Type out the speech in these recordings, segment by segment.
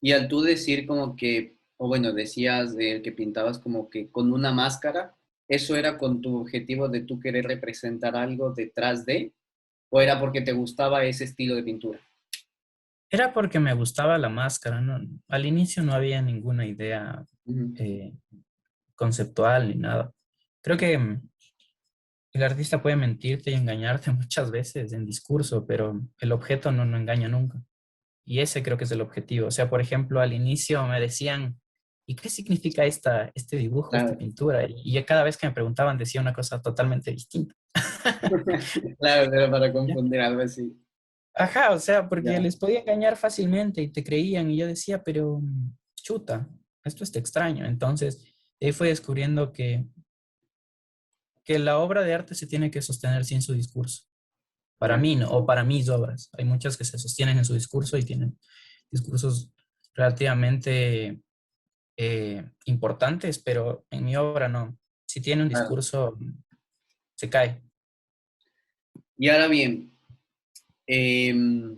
Y al tú decir como que, o bueno, decías de que pintabas como que con una máscara, ¿eso era con tu objetivo de tú querer representar algo detrás de, o era porque te gustaba ese estilo de pintura? Era porque me gustaba la máscara, ¿no? Al inicio no había ninguna idea Ujú. eh, conceptual ni nada. Creo que el artista puede mentirte y engañarte muchas veces en discurso, pero el objeto no engaña nunca. Y ese creo que es el objetivo. O sea, por ejemplo, al inicio me decían, ¿y qué significa este dibujo, esta Claro, pintura? Y yo cada vez que me preguntaban decía una cosa totalmente distinta. claro, era para ¿Ya? confundir algo así. Ajá, o sea, porque Ya, les podía engañar fácilmente y te creían. Y yo decía, pero chuta, esto está extraño. Entonces, ahí fue descubriendo que la obra de arte se tiene que sostener sin su discurso. Para ya. mí, ¿no? O para mis obras. Hay muchas que se sostienen en su discurso y tienen discursos relativamente importantes, pero en mi obra no. Si tiene un Claro. discurso, se cae. Y ahora bien, em,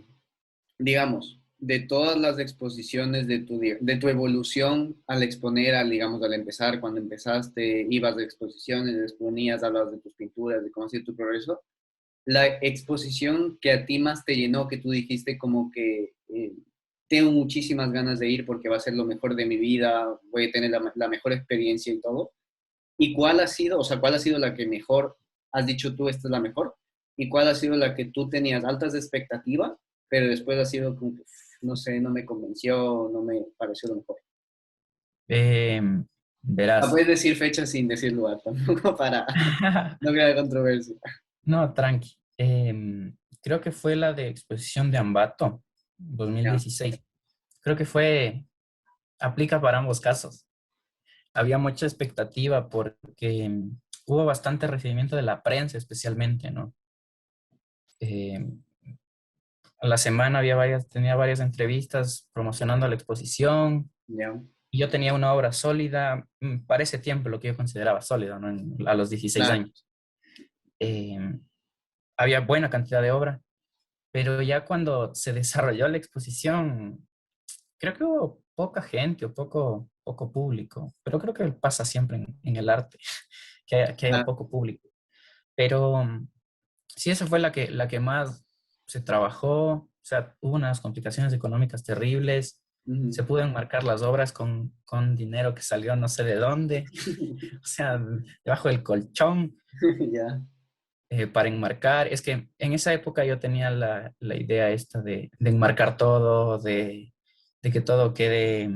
digamos, de todas las exposiciones de tu evolución al exponer, digamos, al empezar, cuando empezaste, ibas de exposiciones, exponías, hablabas de tus pinturas, de cómo ha sido tu progreso, la exposición que a ti más te llenó, que tú dijiste como que tengo muchísimas ganas de ir porque va a ser lo mejor de mi vida, voy a tener la mejor experiencia y todo. ¿Y cuál ha sido, o sea, cuál ha sido la que mejor has dicho tú, esta es la mejor? ¿Y cuál ha sido la que tú tenías altas expectativas, pero después ha sido como que, no sé, no me convenció, no me pareció lo mejor? Eh, Ah, verás. puedes decir fecha sin decir lugar, tampoco para no crear controversia. No, tranqui. Creo que fue la de exposición de Ambato, Ya. 2016. Creo que fue, aplica para ambos casos. Había mucha expectativa porque hubo bastante recibimiento de la prensa especialmente, ¿no? Em, a la semana tenía varias entrevistas promocionando la exposición Ya, y yo tenía una obra sólida, para ese tiempo lo que yo consideraba sólido, ¿no? A los 16 claro. años. Eh, había buena cantidad de obra, pero ya cuando se desarrolló la exposición, creo que hubo poca gente o poco público, pero creo que pasa siempre en el arte, que haya Ah, poco público. Pero sí, esa fue la que más se trabajó, o sea, hubo unas complicaciones económicas terribles, ujú. se pudo enmarcar las obras con dinero que salió no sé de dónde, o sea, debajo del colchón Ya. para enmarcar. Es que en esa época yo tenía la idea esta de enmarcar todo, de que todo quede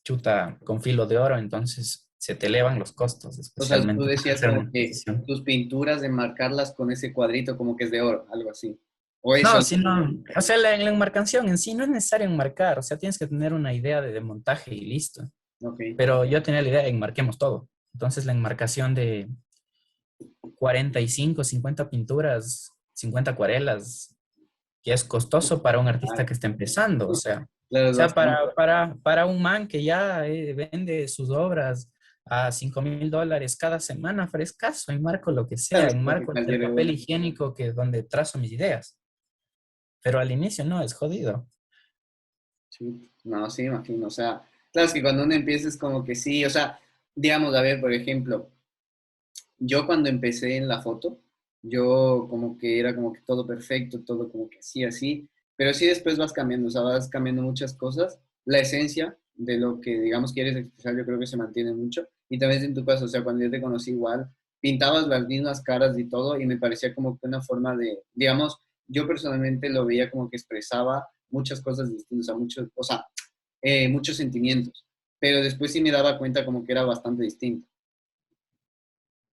chuta con filo de oro, entonces se te elevan los costos, O sea, tú especialmente para decías hacer una como que exposición. tus pinturas de marcarlas con ese cuadrito como que es de oro, algo así. O eso. No, sino, o sea, la enmarcación en sí no es necesario enmarcar, o sea, tienes que tener una idea de montaje y listo. Ok. Pero yo tenía la idea de enmarquemos todo. Entonces la enmarcación de 45, 50 pinturas, 50 acuarelas, que es costoso para un artista Claro, que está empezando, o sea, claro, es bastante. para un man que ya vende sus obras a $5,000 cada semana, frescaso, enmarco lo que Claro, sea, es como que enmarco el cualquier papel oro. higiénico que es donde trazo mis ideas, pero al inicio no, es jodido. Sí. No, sí, imagino. O sea, claro, es que cuando uno empieza es como que sí, o sea, digamos, a ver, por ejemplo, yo cuando empecé en la foto, yo como que era como que todo perfecto, todo como que así, así, pero sí después vas cambiando, o sea, vas cambiando muchas cosas. La esencia de lo que, digamos, quieres expresar, yo creo que se mantiene mucho. Y también en tu caso, o sea, cuando yo te conocí igual, pintabas las mismas caras y todo, y me parecía como que una forma de, digamos, yo personalmente lo veía como que expresaba muchas cosas distintas, muchos sentimientos, pero después sí me daba cuenta como que era bastante distinto,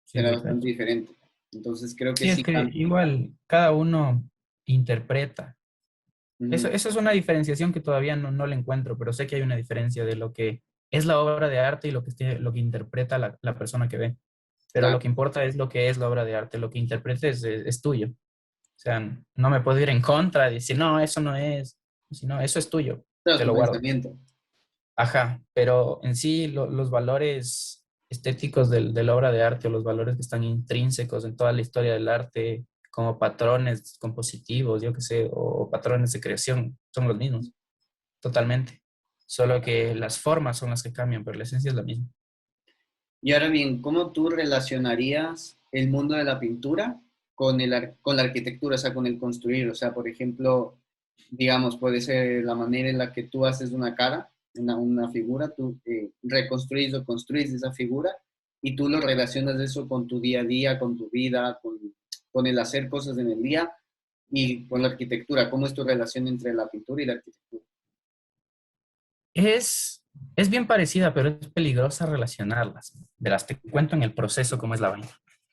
Sí, era te bastante cacho. diferente. Entonces creo que Sí, es sí que cambia. igual cada uno interpreta. Eso, Ujú. eso es una diferenciación que todavía no la encuentro, pero sé que hay una diferencia de lo que es la obra de arte y lo que interpreta la persona que ve. Pero lo Claro, que importa es lo que es la obra de arte, lo que interpretes es tuyo. O sea, no me puedo ir en contra y decir, no, eso no es, sino eso es tuyo, claro, es te tu lo guardo. pensamiento. Ajá, pero en sí los valores estéticos de la obra de arte o los valores que están intrínsecos en toda la historia del arte, como patrones compositivos, yo qué sé, o patrones de creación, son los mismos, totalmente. solo que las formas son las que cambian, pero la esencia es la misma. Y ahora bien, ¿cómo tú relacionarías el mundo de la pintura con con la arquitectura, o sea, con el construir? O sea, por ejemplo, digamos, puede ser la manera en la que tú haces una cara, una figura, tú reconstruyes o construyes esa figura y tú lo relacionas eso con tu día a día, con tu vida, con el hacer cosas en el día y con la arquitectura. ¿Cómo es tu relación entre la pintura y la arquitectura? Es, es bien parecida, pero es peligrosa relacionarlas. Verás, te cuento en el proceso cómo es la vaina.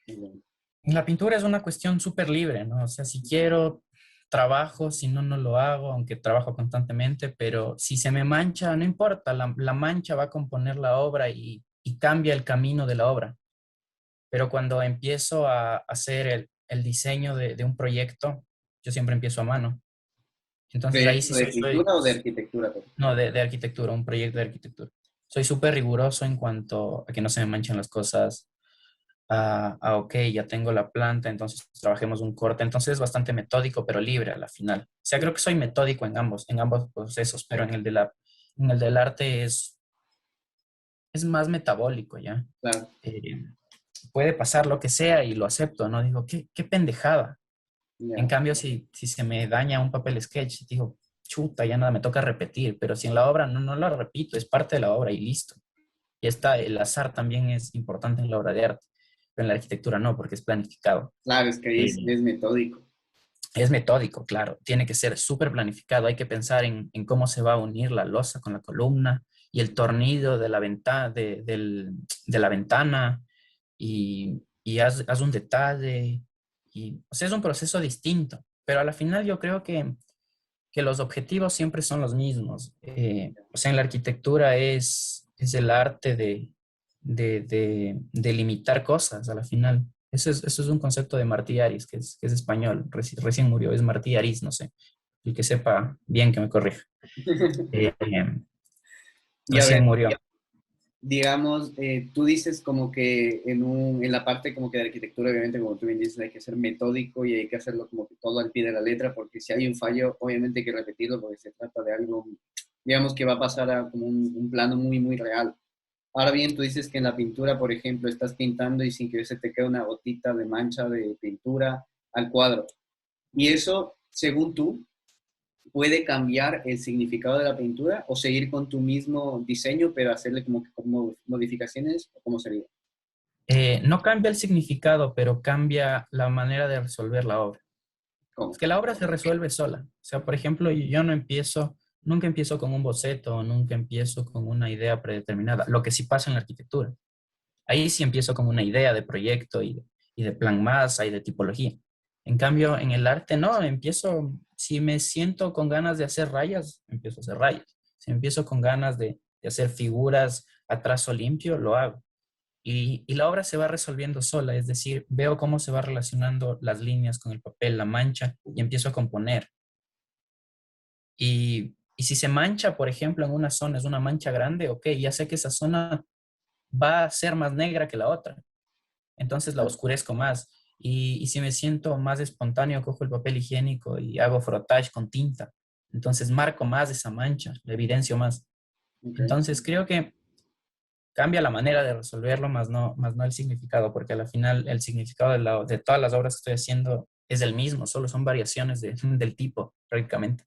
En la pintura es una cuestión súper libre, ¿no? O sea, si quiero, trabajo, si no, no lo hago, aunque trabajo constantemente, pero si se me mancha, no importa, la mancha va a componer la obra y cambia el camino de la obra. Pero cuando empiezo a hacer el diseño de un proyecto, yo siempre empiezo a mano. Entonces ahí sí ¿Proyecto de soy, pintura o de arquitectura? no, de arquitectura, un proyecto de arquitectura. Soy súper riguroso en cuanto a que no se me manchen las cosas, ok, ya tengo la planta, entonces trabajemos un corte. Entonces es bastante metódico, pero libre a la final. O sea, creo que soy metódico en ambos procesos, pero en el del arte es más metabólico, ¿ya? Claro, Eh, puede pasar lo que sea y lo acepto, ¿no? Digo, qué pendejada. En ya. cambio, si se me daña un papel sketch, digo, chuta, ya nada, me toca repetir, pero si en la obra no lo repito, es parte de la obra y listo. Y el azar también es importante en la obra de arte, pero en la arquitectura no, porque es planificado. Claro, es que ahí Eh, es metódico. es metódico, claro, tiene que ser súper planificado, hay que pensar en cómo se va a unir la losa con la columna y el tornillo de la ventana, de la ventana y haz un detalle. Y, o sea, es un proceso distinto, pero a la final yo creo que los objetivos siempre son los mismos. O sea, en la arquitectura es el arte de limitar cosas a la final. Eso es un concepto de Martí Aris, que es español, recién murió, es Martí Aris, no sé, el que sepa bien que me corrija. Eh, Y a ver, recién murió. digamos, tú dices como que en la parte como que de arquitectura, obviamente, como tú bien dices, hay que ser metódico y hay que hacerlo como que todo al pie de la letra, porque si hay un fallo, obviamente hay que repetirlo, porque se trata de algo, digamos, que va a pasar a como un plano muy, muy real. Ahora bien, tú dices que en la pintura, por ejemplo, estás pintando y sin que se te quede una gotita de mancha de pintura al cuadro. Y eso, según tú, puede cambiar el significado de la pintura o seguir con tu mismo diseño, pero hacerle como modificaciones, o cómo sería. No cambia el significado, pero cambia la manera de resolver la obra. Es ¿Cómo? que la obra se resuelve sola. O sea, por ejemplo, yo nunca empiezo con un boceto, nunca empiezo con una idea predeterminada, lo que sí pasa en la arquitectura. Ahí sí empiezo con una idea de proyecto y de plan masa y de tipología. En cambio, en el arte no, si me siento con ganas de hacer rayas, empiezo a hacer rayas. Si empiezo con ganas de hacer figuras a trazo limpio, lo hago. Y la obra se va resolviendo sola, es decir, veo cómo se va relacionando las líneas con el papel, la mancha, y empiezo a componer. Y si se mancha, por ejemplo, en una zona, es una mancha grande, ok, ya sé que esa zona va a ser más negra que la otra, entonces la oscurezco más. Y si me siento más espontáneo, cojo el papel higiénico y hago frottage con tinta. Entonces marco más esa mancha, la evidencio más. Okay. Entonces creo que cambia la manera de resolverlo, más no el significado, porque al final el significado de todas las obras que estoy haciendo es el mismo, solo son variaciones del tipo, prácticamente.